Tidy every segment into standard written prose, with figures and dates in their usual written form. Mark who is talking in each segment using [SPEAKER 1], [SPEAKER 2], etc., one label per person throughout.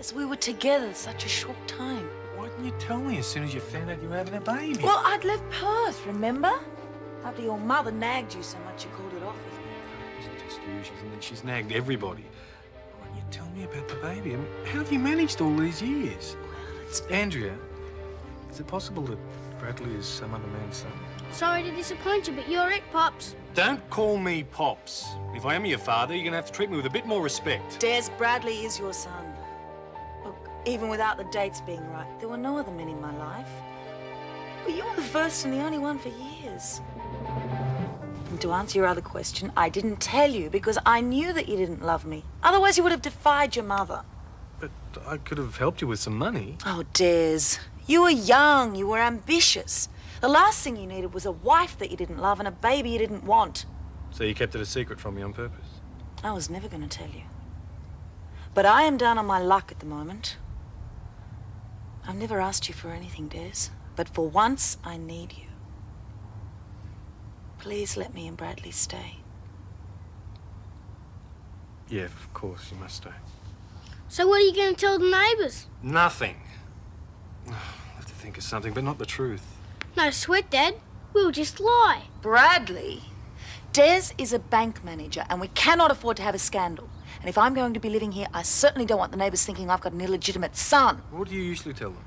[SPEAKER 1] Des, we were together such a short time.
[SPEAKER 2] Why didn't you tell me as soon as you found out you were having a baby?
[SPEAKER 1] Well, I'd left Perth, remember? After your mother nagged you so much you called it off with me.
[SPEAKER 2] It's just you. She's nagged everybody. Why didn't you tell me about the baby? I mean, how have you managed all these years?
[SPEAKER 1] Well, it's been...
[SPEAKER 2] Andrea, is it possible that Bradley is some other man's son?
[SPEAKER 3] Sorry to disappoint you, but you're it, Pops.
[SPEAKER 2] Don't call me Pops. If I am your father, you're going to have to treat me with a bit more respect.
[SPEAKER 1] Des, Bradley is your son. Look, even without the dates being right, there were no other men in my life. Well, you were the first and the only one for years. And to answer your other question, I didn't tell you because I knew that you didn't love me. Otherwise, you would have defied your mother.
[SPEAKER 2] But I could have helped you with some money.
[SPEAKER 1] Oh, Des, you were young, you were ambitious. The last thing you needed was a wife that you didn't love and a baby you didn't want.
[SPEAKER 2] So you kept it a secret from me on purpose?
[SPEAKER 1] I was never going to tell you. But I am down on my luck at the moment. I've never asked you for anything, Des, but for once, I need you. Please let me and Bradley stay.
[SPEAKER 2] Yeah, of course, you must stay.
[SPEAKER 3] So what are you going to tell the neighbours?
[SPEAKER 2] Nothing. I'll have to think of something, but not the truth.
[SPEAKER 3] No sweat, Dad. We'll just lie.
[SPEAKER 1] Bradley? Des is a bank manager, and we cannot afford to have a scandal. And if I'm going to be living here, I certainly don't want the neighbours thinking I've got an illegitimate son.
[SPEAKER 2] What do you usually tell them?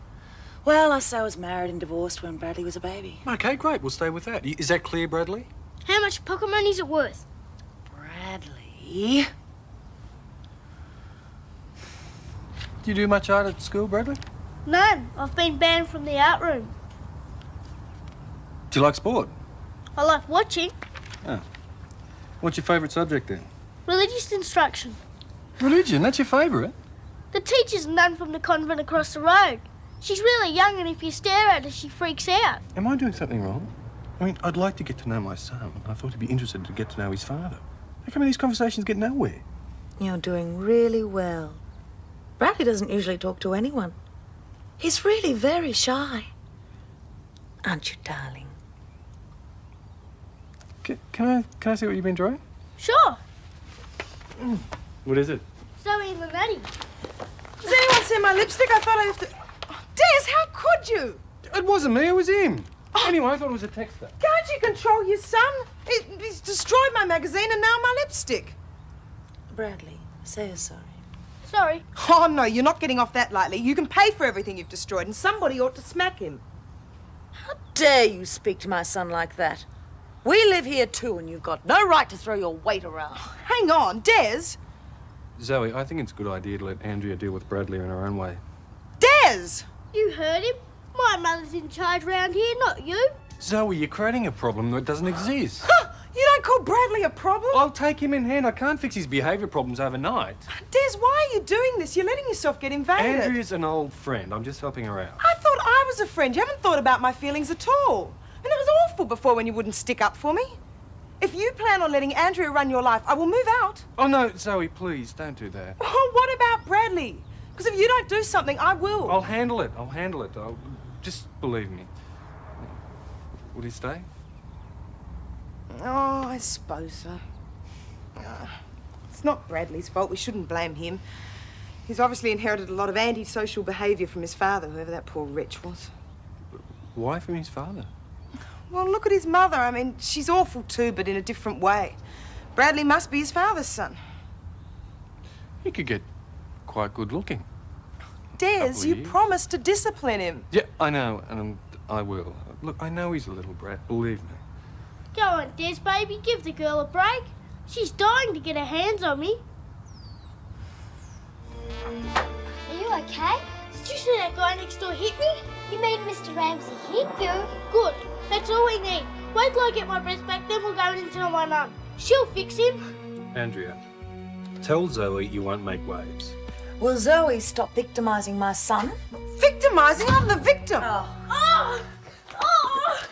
[SPEAKER 1] Well, I say I was married and divorced when Bradley was a baby.
[SPEAKER 2] Okay, great. We'll stay with that. Is that clear, Bradley?
[SPEAKER 3] How much pocket money is it worth?
[SPEAKER 1] Bradley?
[SPEAKER 2] Do you do much art at school, Bradley?
[SPEAKER 3] None. I've been banned from the art room.
[SPEAKER 2] Do you like sport?
[SPEAKER 3] I like watching.
[SPEAKER 2] Oh. What's your favourite subject then?
[SPEAKER 3] Religious instruction.
[SPEAKER 2] Religion, that's your favourite?
[SPEAKER 3] The teacher's a nun from the convent across the road. She's really young, and if you stare at her, she freaks out.
[SPEAKER 2] Am I doing something wrong? I mean, I'd like to get to know my son. I thought he'd be interested to get to know his father. How come these conversations get nowhere?
[SPEAKER 1] You're doing really well. Bradley doesn't usually talk to anyone. He's really very shy. Aren't you, darling?
[SPEAKER 2] Can I see what you've been drawing?
[SPEAKER 3] Sure.
[SPEAKER 2] What is it?
[SPEAKER 3] Zoe and the Natty.
[SPEAKER 4] Does anyone see my lipstick? I thought I left it. Oh, Des, how could you?
[SPEAKER 2] It wasn't me, it was him. Anyway, I thought it was a texter.
[SPEAKER 4] Can't you control your son? He's destroyed my magazine and now my lipstick.
[SPEAKER 1] Bradley, say you're sorry.
[SPEAKER 3] Sorry.
[SPEAKER 4] Oh, no, you're not getting off that lightly. You can pay for everything you've destroyed, and somebody ought to smack him.
[SPEAKER 1] How dare you speak to my son like that? We live here too, and you've got no right to throw your weight around.
[SPEAKER 4] Hang on, Des.
[SPEAKER 2] Zoe, I think it's a good idea to let Andrea deal with Bradley in her own way.
[SPEAKER 4] Des!
[SPEAKER 3] You heard him. My mother's in charge round here, not you.
[SPEAKER 2] Zoe, you're creating a problem that doesn't exist.
[SPEAKER 4] Huh, you don't call Bradley a problem?
[SPEAKER 2] I'll take him in hand. I can't fix his behaviour problems overnight.
[SPEAKER 4] Des, why are you doing this? You're letting yourself get invaded.
[SPEAKER 2] Andrea's an old friend. I'm just helping her out.
[SPEAKER 4] I thought I was a friend. You haven't thought about my feelings at all. And it was awful before when you wouldn't stick up for me. If you plan on letting Andrea run your life, I will move out.
[SPEAKER 2] Oh, no, Zoe, please, don't do that.
[SPEAKER 4] Oh, what about Bradley? Because if you don't do something, I will.
[SPEAKER 2] I'll handle it. Just believe me. Will he stay?
[SPEAKER 4] Oh, I suppose so. It's not Bradley's fault. We shouldn't blame him. He's obviously inherited a lot of antisocial behaviour from his father, whoever that poor wretch was.
[SPEAKER 2] Why from his father?
[SPEAKER 4] Well, look at his mother. I mean, she's awful too, but in a different way. Bradley must be his father's son.
[SPEAKER 2] He could get quite good looking.
[SPEAKER 4] Des, you
[SPEAKER 2] years.
[SPEAKER 4] promised to discipline him.
[SPEAKER 2] Yeah, I know, and I will. Look, I know he's a little brat, believe me.
[SPEAKER 3] Go on, Des, baby. Give the girl a break. She's dying to get her hands on me.
[SPEAKER 5] Are you okay?
[SPEAKER 3] Did you see that guy next door hit me?
[SPEAKER 5] You mean Mr. Ramsey hit you?
[SPEAKER 3] Good. That's all we need. Wait till I get my breath back, then we'll go in and tell my mum. She'll fix him.
[SPEAKER 2] Andrea, tell Zoe you won't make waves.
[SPEAKER 1] Will Zoe stop victimising my son?
[SPEAKER 4] Victimising? I'm the victim.
[SPEAKER 3] Oh! Oh!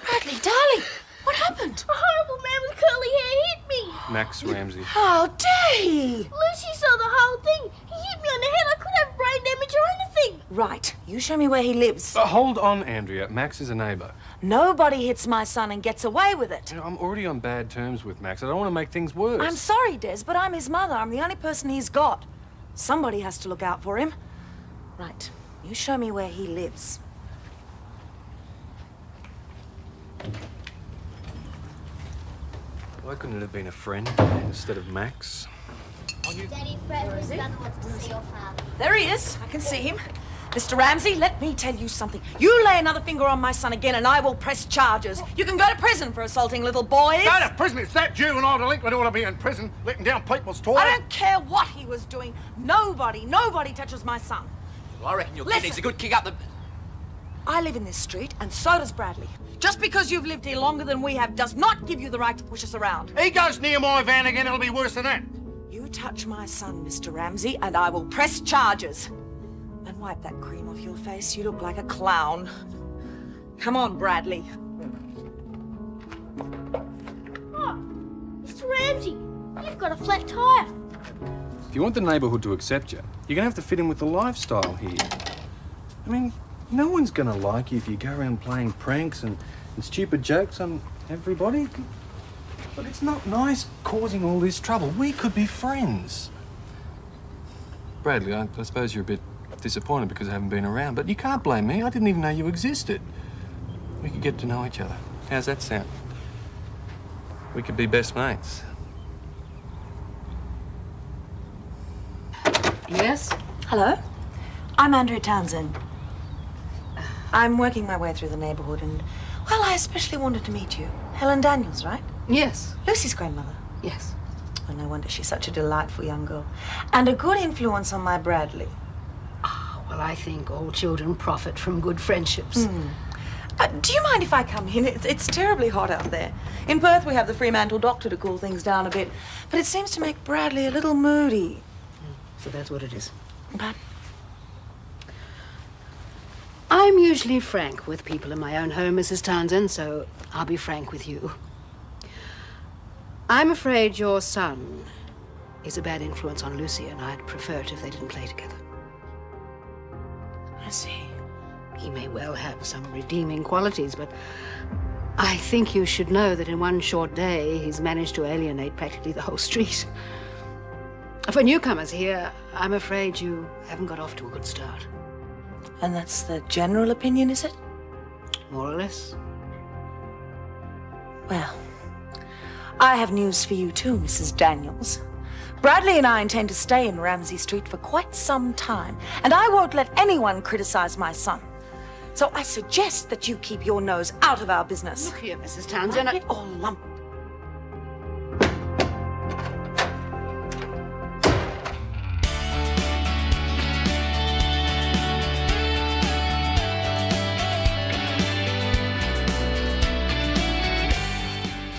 [SPEAKER 1] Bradley, darling, what happened?
[SPEAKER 3] A horrible man with curly hair hit me.
[SPEAKER 2] Max Ramsey.
[SPEAKER 1] How dare he?
[SPEAKER 3] Lucy saw the whole thing. He hit me on the head. I could have brain damage or anything.
[SPEAKER 1] Right, you show me where he lives.
[SPEAKER 2] Hold on, Andrea. Max is a neighbour.
[SPEAKER 1] Nobody hits my son and gets away with it.
[SPEAKER 2] You know, I'm already on bad terms with Max. I don't want to make things worse.
[SPEAKER 1] I'm sorry, Des, but I'm his mother. I'm the only person he's got. Somebody has to look out for him. Right. You show me where he lives.
[SPEAKER 2] Why couldn't it have been a friend instead of Max?
[SPEAKER 5] Daddy, Bradley's brother wants to see your father.
[SPEAKER 1] There he is. I can see him. Mr. Ramsey, let me tell you something. You lay another finger on my son again and I will press charges. You can go to prison for assaulting little boys.
[SPEAKER 6] Go to prison. It's that juvenile delinquent ought to be in prison, letting down people's toys.
[SPEAKER 1] I don't care what he was doing. Nobody touches my son.
[SPEAKER 7] Well, I reckon your
[SPEAKER 1] Listen.
[SPEAKER 7] kid needs a good kick up the...
[SPEAKER 1] I live in this street and so does Bradley. Just because you've lived here longer than we have does not give you the right to push us around.
[SPEAKER 6] He goes near my van again, it'll be worse than that.
[SPEAKER 1] You touch my son, Mr. Ramsey, and I will press charges. And wipe that cream off your face. You look like a clown. Come on, Bradley.
[SPEAKER 3] Oh, Mr. Ramsey, you've got a flat tire.
[SPEAKER 2] If you want the neighbourhood to accept you, you're going to have to fit in with the lifestyle here. I mean, no one's going to like you if you go around playing pranks and stupid jokes on everybody. But it's not nice causing all this trouble. We could be friends. Bradley, I suppose you're a bit disappointed because I haven't been around, but you can't blame me. I didn't even know you existed. We could get to know each other. How's that sound? We could be best mates.
[SPEAKER 8] Yes?
[SPEAKER 1] Hello. I'm Andrea Townsend. I'm working my way through the neighborhood and, well, I especially wanted to meet you. Helen Daniels, right?
[SPEAKER 8] Yes.
[SPEAKER 1] Lucy's grandmother.
[SPEAKER 8] Yes.
[SPEAKER 1] Oh, no wonder she's such a delightful young girl. And a good influence on my Bradley.
[SPEAKER 8] Well, I think all children profit from good friendships.
[SPEAKER 1] Do you mind if I come in? It's terribly hot out there. In Perth, we have the Fremantle doctor to cool things down a bit. But it seems to make Bradley a little moody.
[SPEAKER 8] So that's what it is.
[SPEAKER 1] But
[SPEAKER 8] I'm usually frank with people in my own home, Mrs. Townsend, so I'll be frank with you. I'm afraid your son is a bad influence on Lucy, and I'd prefer it if they didn't play together.
[SPEAKER 1] I see.
[SPEAKER 8] He may well have some redeeming qualities, but I think you should know that in one short day, he's managed to alienate practically the whole street. For newcomers here, I'm afraid you haven't got off to a good start.
[SPEAKER 1] And that's the general opinion, is it?
[SPEAKER 8] More or less.
[SPEAKER 1] Well, I have news for you too, Mrs. Daniels. Bradley and I intend to stay in Ramsey Street for quite some time, and I won't let anyone criticize my son. So I suggest that you keep your nose out of our business.
[SPEAKER 8] Look here, Mrs. Townsend.
[SPEAKER 1] Bradley or lump